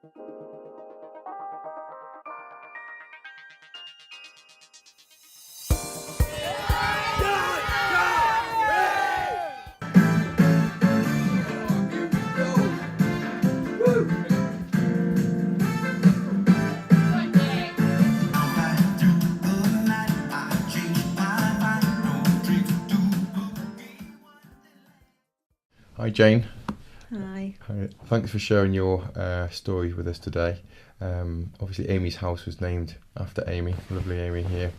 Hi Jane. Hi. Hi. Thanks for sharing your story with us today. Obviously Amy's house was named after Amy, lovely Amy here.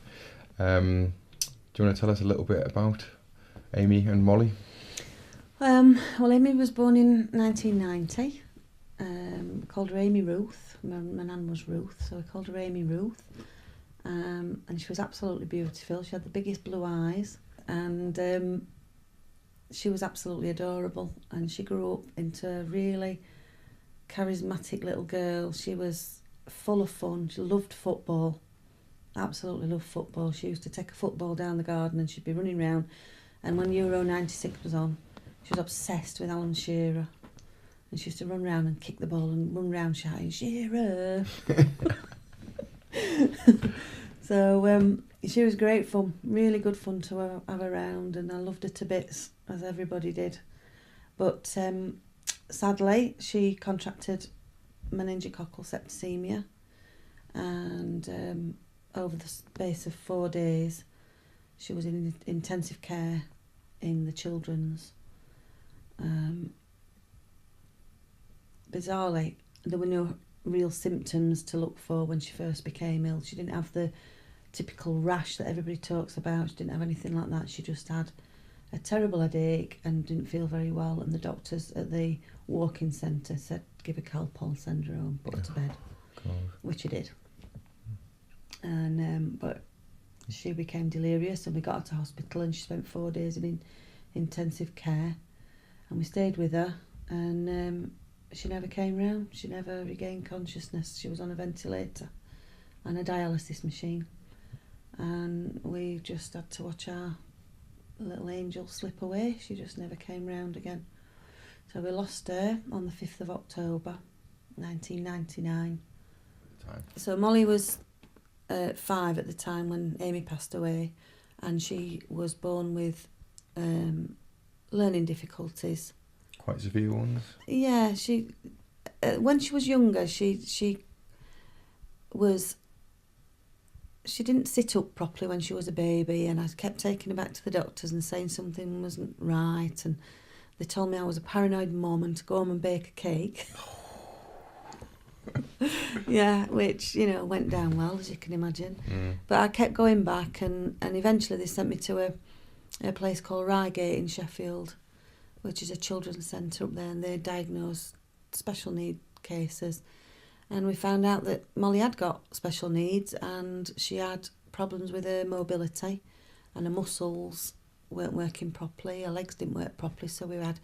Do you want to tell us a little bit about Amy and Molly? Well, Amy was born in 1990. Called her Amy Ruth. My nan was Ruth, so we called her Amy Ruth. And she was absolutely beautiful. She had the biggest blue eyes, and she was absolutely adorable. And she grew up into a really charismatic little girl. She was full of fun. She loved football. Absolutely loved football. She used to take a football down the garden and she'd be running round. And when Euro 96 was on, she was obsessed with Alan Shearer. And she used to run round and kick the ball and run round shouting, Shearer! So she was great fun, really good fun to have around, and I loved her to bits, as everybody did. But sadly, she contracted meningococcal septicemia, and over the space of 4 days, she was in intensive care in the children's. Bizarrely, there were no real symptoms to look for when she first became ill. She didn't have the typical rash that everybody talks about. She didn't have anything like that. She just had a terrible headache and didn't feel very well, and the doctors at the walk-in centre said, give her Calpol, send her home, put her to bed. God. Which she did. And but she became delirious, and we got her to hospital, and she spent 4 days in intensive care, and we stayed with her, and she never came round. She never regained consciousness. She was on a ventilator and a dialysis machine, and we just had to watch our little angel slip away. She just never came round again. So we lost her on the 5th of October 1999. So Molly was 5 at the time when Amy passed away, and she was born with learning difficulties. Quite severe ones? Yeah, she when she was younger, she didn't sit up properly when she was a baby, and I kept taking her back to the doctors and saying something wasn't right, and they told me I was a paranoid mum and to go home and bake a cake. Yeah, which, went down well, as you can imagine. But I kept going back, and eventually they sent me to a place called Reigate in Sheffield, which is a children's centre up there, and they diagnose special need cases. And we found out that Molly had got special needs, and she had problems with her mobility, and her muscles weren't working properly, her legs didn't work properly, so we had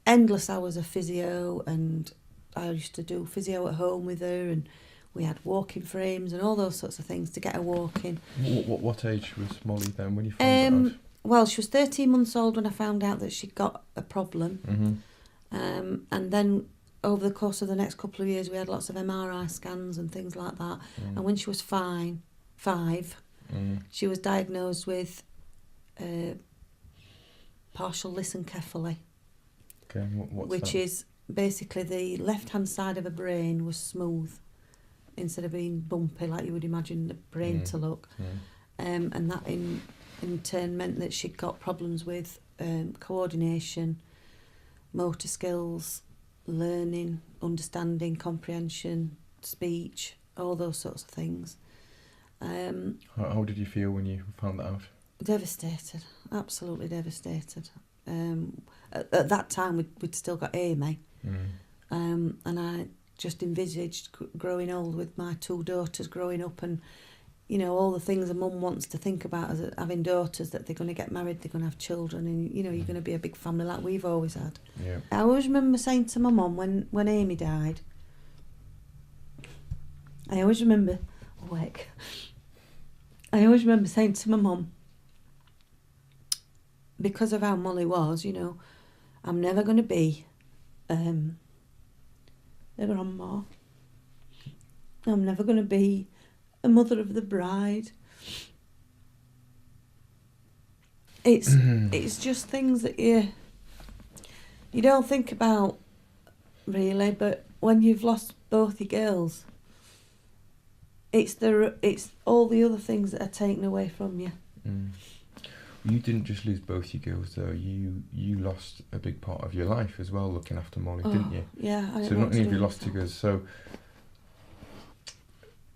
endless hours of physio, and I used to do physio at home with her, and we had walking frames and all those sorts of things to get her walking. What age was Molly then when you found out? Well, she was 13 months old when I found out that she'd got a problem. Mm-hmm. And then over the course of the next couple of years, we had lots of MRI scans and things like that. And when she was 5, she was diagnosed with partial lissencephaly. Okay, what's which that? is basically the left-hand side of her brain was smooth instead of being bumpy like you would imagine the brain to look. And that in turn meant that she'd got problems with coordination, motor skills, learning, understanding, comprehension, speech, all those sorts of things. How did you feel when you found that out? Devastated, absolutely devastated. At that time we'd still got Amy, and I just envisaged growing old with my 2 daughters growing up, and all the things a mum wants to think about as having daughters, that they're going to get married, they're going to have children, and you're going to be a big family like we've always had. Yeah. I always remember saying to my mum when Amy died, I always remember saying to my mum, because of how Molly was, I'm never going to be a grandma. I'm never going to be a mother of the bride. It's just things that you don't think about, really, but when you've lost both your girls, it's all the other things that are taken away from you. You didn't just lose both your girls though, you lost a big part of your life as well, looking after Molly, didn't you? Yeah. So not only have you lost your girls, so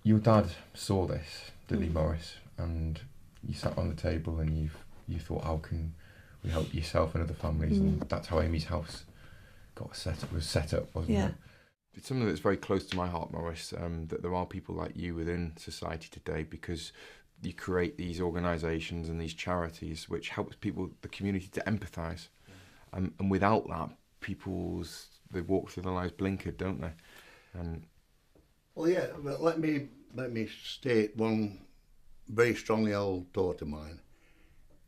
your dad saw this, didn't he, Maurice? And you sat on the table and you thought, how can we help yourself and other families? And that's how Amy's house was set up, wasn't it? It's something that's very close to my heart, Maurice, that there are people like you within society today, because you create these organisations and these charities which helps people, the community, to empathise. And without that, they walk through their lives blinkered, don't they? Well, yeah, but let me state one very strongly held thought of mine.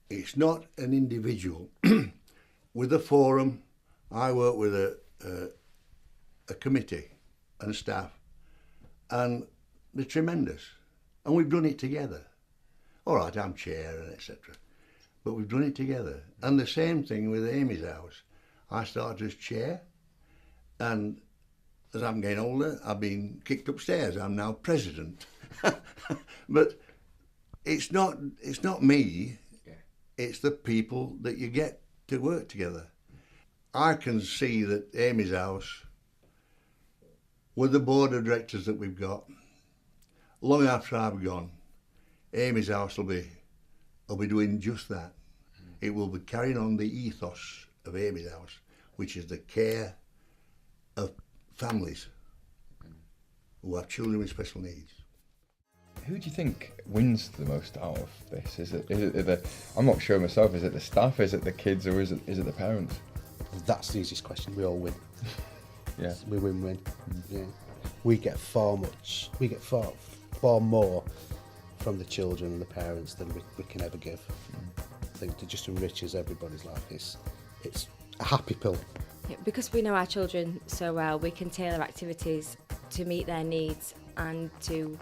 It's not an individual. With a forum, I work with a committee and staff, and they're tremendous. And we've done it together. All right, I'm chair and etc. But we've done it together. And the same thing with Amy's house. I started as chair, and as I'm getting older, I've been kicked upstairs. I'm now president. But it's not me. Yeah. It's the people that you get to work together. I can see that Amy's house, with the board of directors that we've got, long after I've gone, Amy's house will be doing just that. It will be carrying on the ethos of Amy's house, which is the care of families who have children with special needs. Who do you think wins the most out of this? Is it the? I'm not sure myself. Is it the staff? Is it the kids? Or is it the parents? That's the easiest question. We all win. Yeah. We win. Yeah. We get far more from the children and the parents than we can ever give. I think it just enriches everybody's life. It's a happy pill. Yeah, because we know our children so well, we can tailor activities to meet their needs and to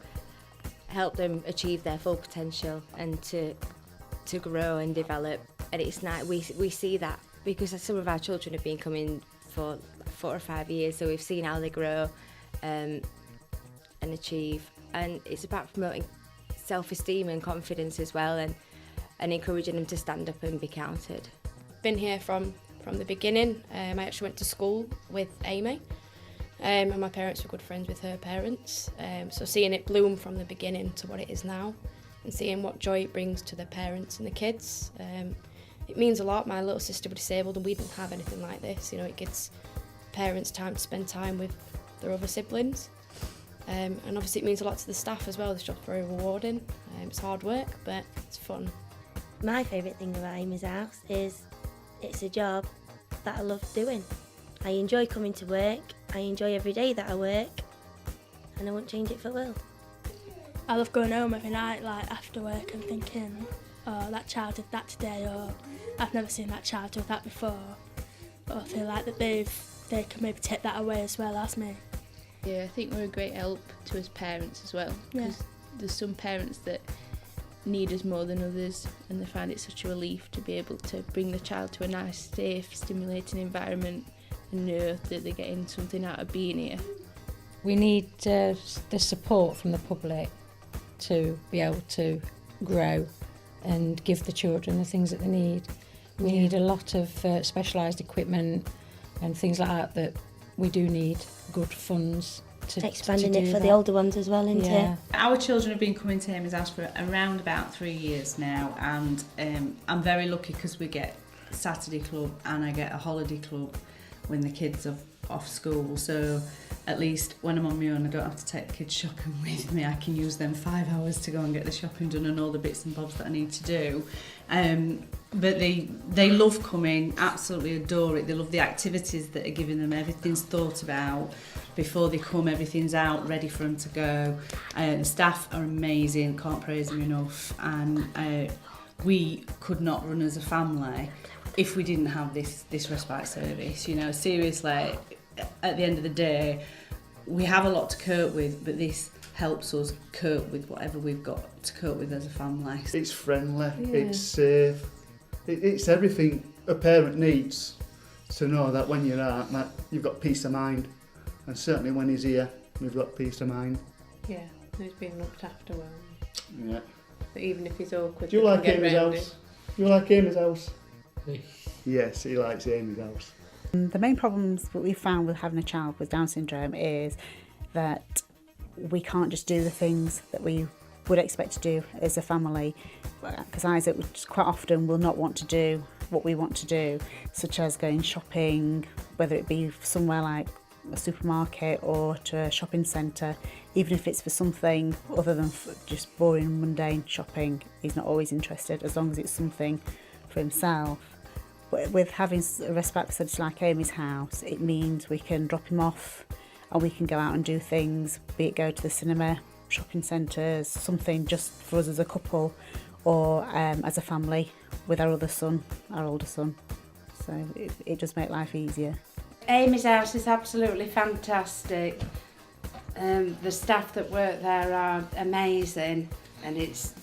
help them achieve their full potential and to grow and develop. And it's nice, we see that because some of our children have been coming for 4 or 5 years, so we've seen how they grow and achieve. And it's about promoting self-esteem and confidence as well, and encouraging them to stand up and be counted. Been here from the beginning. I actually went to school with Amy, and my parents were good friends with her parents, so seeing it bloom from the beginning to what it is now and seeing what joy it brings to the parents and the kids, it means a lot. My little sister was disabled and we didn't have anything like this. It gives parents time to spend time with their other siblings, and obviously it means a lot to the staff as well. This job's very rewarding. It's hard work, but it's fun. My favourite thing about Amy's house is it's a job that I love doing. I enjoy coming to work, I enjoy every day that I work, and I won't change it for the world. I love going home every night, like after work, and thinking, oh, that child did that today, or I've never seen that child do that before. Or I feel like that they can maybe take that away as well as me. Yeah, I think we're a great help to us parents as well. Because there's some parents that need us more than others, and they find it such a relief to be able to bring the child to a nice, safe, stimulating environment and know that they're getting something out of being here. We need the support from the public to be able to grow and give the children the things that they need. We need a lot of specialised equipment and things like that we do need good funds to expanding to do it for that. the older ones as well, isn't it? Our children have been coming to Amy's house for around about 3 years now, and I'm very lucky because we get Saturday club and I get a holiday club when the kids are off school, so at least when I'm on my own I don't have to take the kids shopping with me. I can use them 5 hours to go and get the shopping done and all the bits and bobs that I need to do. But they love coming, absolutely adore it. They love the activities that are giving them. Everything's thought about before they come, everything's out ready for them to go. The staff are amazing, can't praise them enough, and we could not run as a family if we didn't have this respite service. Seriously, at the end of the day, we have a lot to cope with, but this helps us cope with whatever we've got to cope with as a family. It's friendly, Yeah. it's safe, it's everything a parent needs to know that when you're out, that you've got peace of mind. And certainly when he's here, we've got peace of mind. Yeah, he's being looked after well. Yeah. But even if he's awkward, Do you they can like get Amy's round house? it. You like Amy's house? Yes, he likes Amy's house. The main problems that we found with having a child with Down syndrome is that we can't just do the things that we would expect to do as a family, because Isaac quite often will not want to do what we want to do, such as going shopping, whether it be somewhere like a supermarket or to a shopping centre. Even if it's for something other than just boring mundane shopping, he's not always interested, as long as it's something for himself. But with having a respite facility like Amy's house, it means we can drop him off and we can go out and do things, be it go to the cinema, shopping centres, something just for us as a couple or as a family with our other son, our older son. So it does make life easier. Amy's house is absolutely fantastic. The staff that work there are amazing, and it's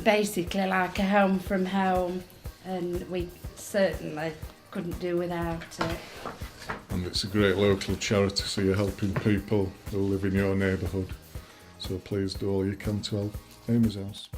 basically like a home from home, and we certainly couldn't do without it. And it's a great local charity, so you're helping people who live in your neighbourhood. So please do all you can to help Amy's house.